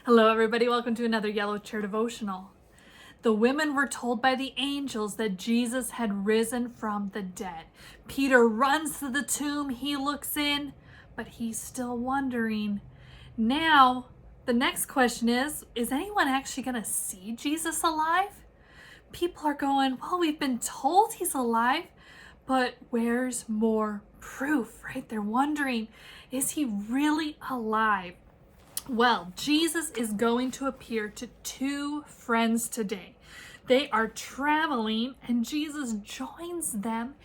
Hello, everybody. Welcome to another Yellow Chair devotional. The women were told by the angels that Jesus had risen from the dead. Peter runs to the tomb. He looks in, but he's still wondering. Now, the next question is anyone actually going to see Jesus alive? People are going, well, we've been told he's alive, but where's more proof, right? They're wondering, is he really alive? Well, Jesus is going to appear to two friends today. They are traveling and Jesus joins them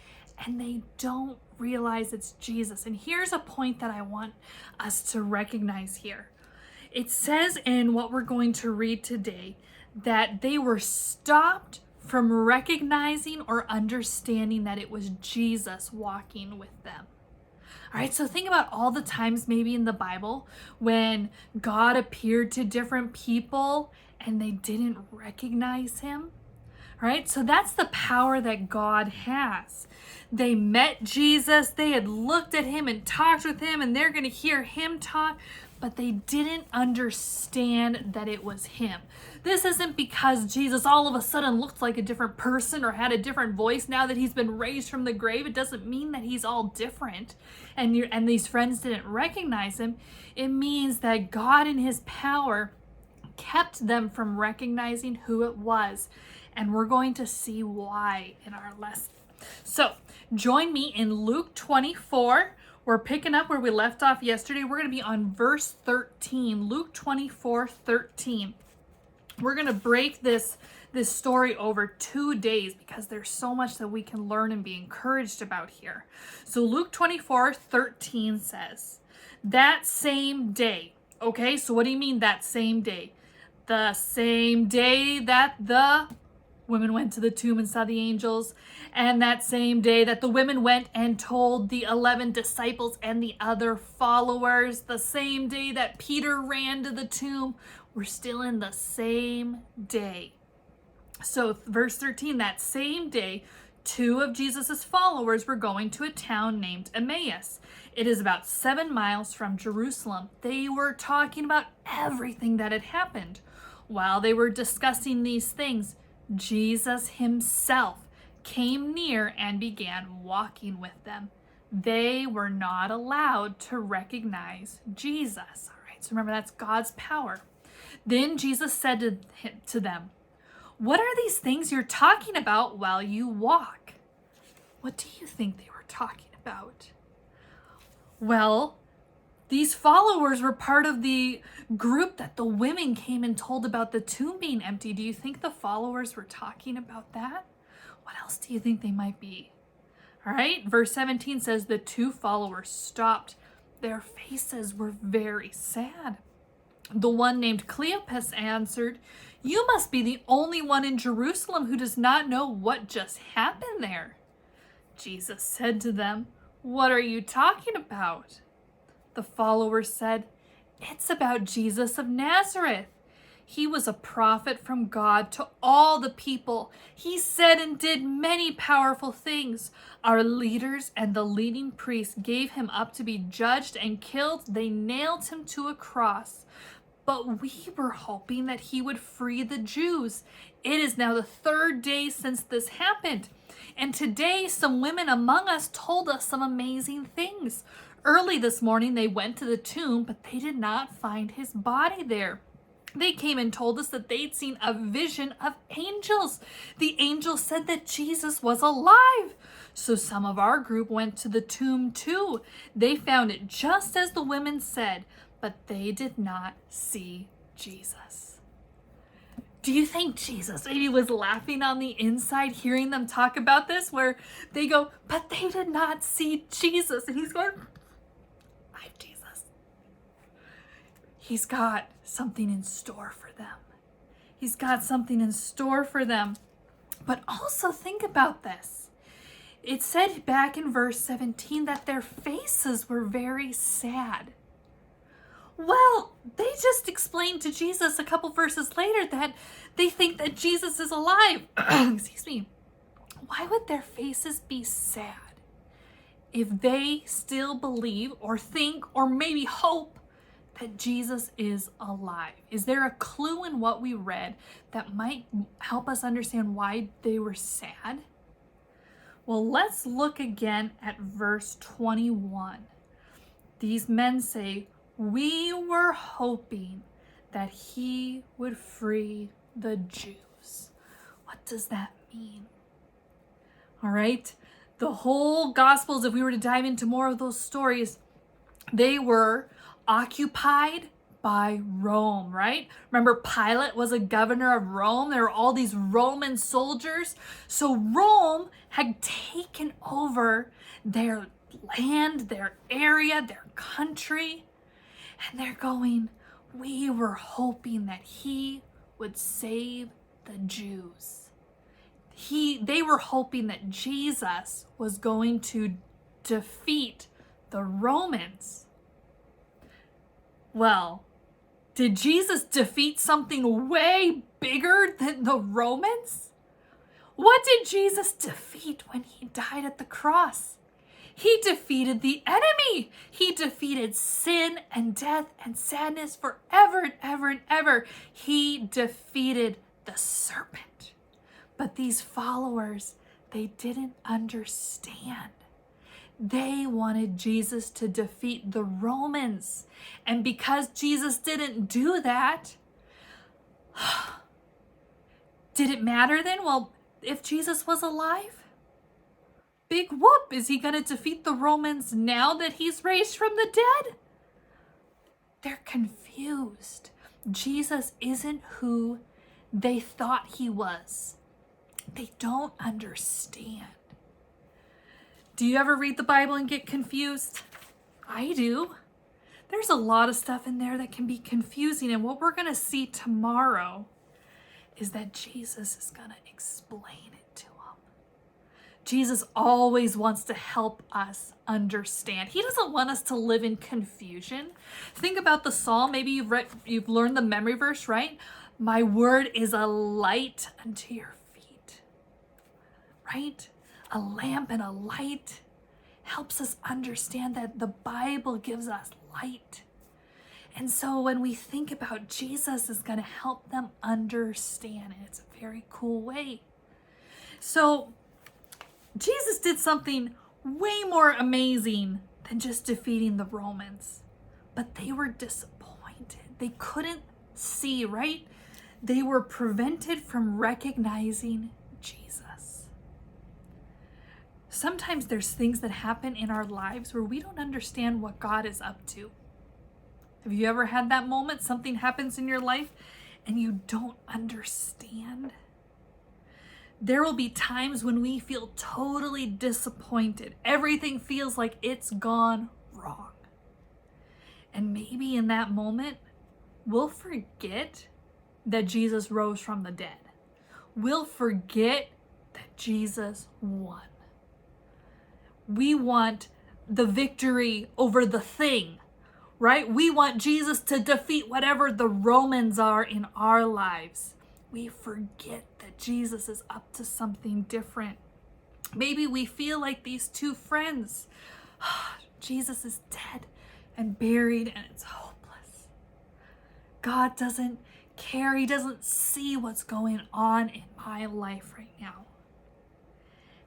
and they don't realize it's Jesus. And here's a point that I want us to recognize here. It says in what we're going to read today that they were stopped from recognizing or understanding that it was Jesus walking with them. All right, so think about all the times maybe in the Bible when God appeared to different people and they didn't recognize him. All right, so that's the power that God has. They met Jesus, they had looked at him and talked with him, and they're going to hear him talk, but they didn't understand that it was him. This isn't because Jesus all of a sudden looked like a different person or had a different voice now that he's been raised from the grave. It doesn't mean that he's all different and these friends didn't recognize him. It means that God in his power kept them from recognizing who it was. And we're going to see why in our lesson. So join me in Luke 24. We're picking up where we left off yesterday. We're going to be on verse 13, Luke 24:13. We're going to break this story over 2 days because there's so much that we can learn and be encouraged about here. So Luke 24:13 says, that same day. Okay, so what do you mean that same day? The same day that the women went to the tomb and saw the angels, and that same day that the women went and told the 11 disciples and the other followers, the same day that Peter ran to the tomb, we're still in the same day. So verse 13, that same day, 2 of Jesus's followers were going to a town named Emmaus. It is about 7 miles from Jerusalem. They were talking about everything that had happened. While they were discussing these things, Jesus himself came near and began walking with them. They were not allowed to recognize Jesus. All right, so remember that's God's power. Then Jesus said to them, what are these things you're talking about while you walk? What do you think they were talking about? Well, these followers were part of the group that the women came and told about the tomb being empty. Do you think the followers were talking about that? What else do you think they might be? All right, verse 17 says the 2 followers stopped. Their faces were very sad. The one named Cleopas answered, you must be the only one in Jerusalem who does not know what just happened there. Jesus said to them, what are you talking about? The followers said, it's about Jesus of Nazareth. He was a prophet from God to all the people. He said and did many powerful things. Our leaders and the leading priests gave him up to be judged and killed. They nailed him to a cross. But we were hoping that he would free the Jews. It is now the 3rd day since this happened. And today some women among us told us some amazing things. Early this morning they went to the tomb, but they did not find his body there. They came and told us that they'd seen a vision of angels. The angels said that Jesus was alive. So some of our group went to the tomb too. They found it just as the women said, but they did not see Jesus. Do you think Jesus maybe was laughing on the inside hearing them talk about this, where they go, but they did not see Jesus? And he's going, I'm Jesus. He's got something in store for them. He's got something in store for them. But also think about this. It said back in verse 17 that their faces were very sad. Well, they just explained to Jesus a couple verses later that they think that Jesus is alive. Excuse me. Why would their faces be sad if they still believe or think or maybe hope that Jesus is alive? Is there a clue in what we read that might help us understand why they were sad? Well, let's look again at verse 21. These men say, "We were hoping that he would free the Jews." What does that mean? All right, the whole Gospels, if we were to dive into more of those stories, they were occupied by Rome, right? Remember, Pilate was a governor of Rome. There were all these Roman soldiers. So Rome had taken over their land, their area, their country. And they're going, "We were hoping that he would save the Jews." They were hoping that Jesus was going to defeat the Romans. Well, did Jesus defeat something way bigger than the Romans? What did Jesus defeat when he died at the cross? He defeated the enemy. He defeated sin and death and sadness forever and ever and ever. He defeated the serpent. But these followers, they didn't understand. They wanted Jesus to defeat the Romans. And because Jesus didn't do that, did it matter then? Well, if Jesus was alive, big whoop, is he going to defeat the Romans now that he's raised from the dead? They're confused. Jesus isn't who they thought he was. They don't understand. Do you ever read the Bible and get confused? I do. There's a lot of stuff in there that can be confusing, and what we're going to see tomorrow is that Jesus is going to explain it to them. Jesus always wants to help us understand. He doesn't want us to live in confusion. Think about the psalm. Maybe you've learned the memory verse, right? "My word is a light unto your feet." Right? A lamp and a light helps us understand that the Bible gives us light. And so when we think about Jesus is going to help them understand, and it's a very cool way. So Jesus did something way more amazing than just defeating the Romans. But they were disappointed. They couldn't see, right? They were prevented from recognizing Jesus. Sometimes there's things that happen in our lives where we don't understand what God is up to. Have you ever had that moment? Something happens in your life and you don't understand. There will be times when we feel totally disappointed. Everything feels like it's gone wrong. And maybe in that moment, we'll forget that Jesus rose from the dead. We'll forget that Jesus won. We want the victory over the thing, right? We want Jesus to defeat whatever the Romans are in our lives. We forget that Jesus is up to something different. Maybe we feel like these two friends. Jesus is dead and buried and it's hopeless. God doesn't care. He doesn't see what's going on in my life right now.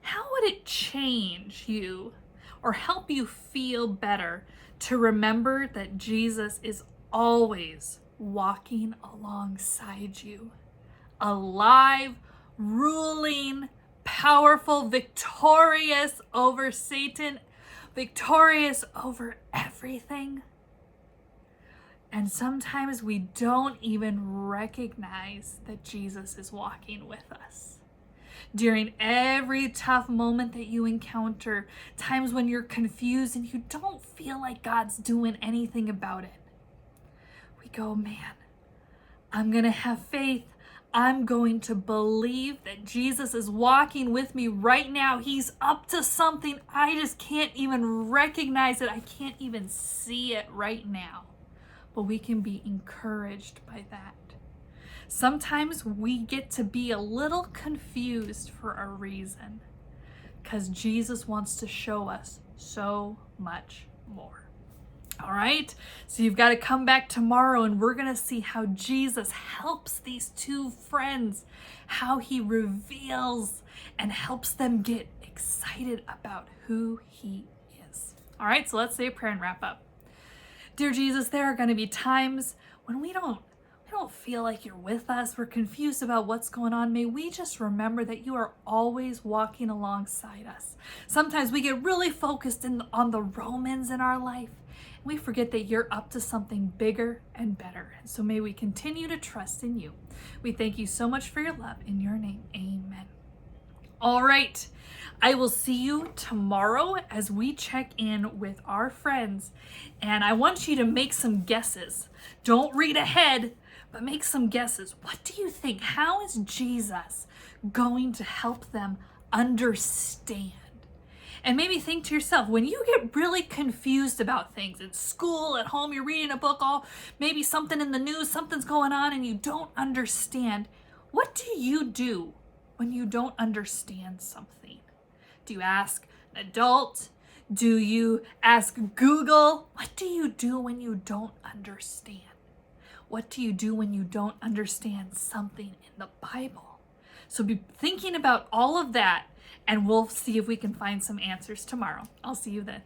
How would it change you or help you feel better to remember that Jesus is always walking alongside you, alive, ruling, powerful, victorious over Satan, victorious over everything? And sometimes we don't even recognize that Jesus is walking with us. During every tough moment that you encounter, times when you're confused and you don't feel like God's doing anything about it, we go, "Man, I'm going to have faith. I'm going to believe that Jesus is walking with me right now. He's up to something. I just can't even recognize it. I can't even see it right now." But we can be encouraged by that. Sometimes we get to be a little confused for a reason, because Jesus wants to show us so much more. All right, so you've got to come back tomorrow and we're going to see how Jesus helps these two friends, how he reveals and helps them get excited about who he is. All right, so let's say a prayer and wrap up. Dear Jesus, there are going to be times when we don't feel like you're with us. We're confused about what's going on. May we just remember that you are always walking alongside us. Sometimes we get really focused on the Romans in our life. And we forget that you're up to something bigger and better. And so may we continue to trust in you. We thank you so much for your love. In your name, amen. All right. I will see you tomorrow as we check in with our friends. And I want you to make some guesses. Don't read ahead, but make some guesses. What do you think? How is Jesus going to help them understand? And maybe think to yourself, when you get really confused about things in school, at home, you're reading a book, maybe something in the news, something's going on and you don't understand, what do you do when you don't understand something? Do you ask an adult? Do you ask Google? What do you do when you don't understand? What do you do when you don't understand something in the Bible? So be thinking about all of that, and we'll see if we can find some answers tomorrow. I'll see you then.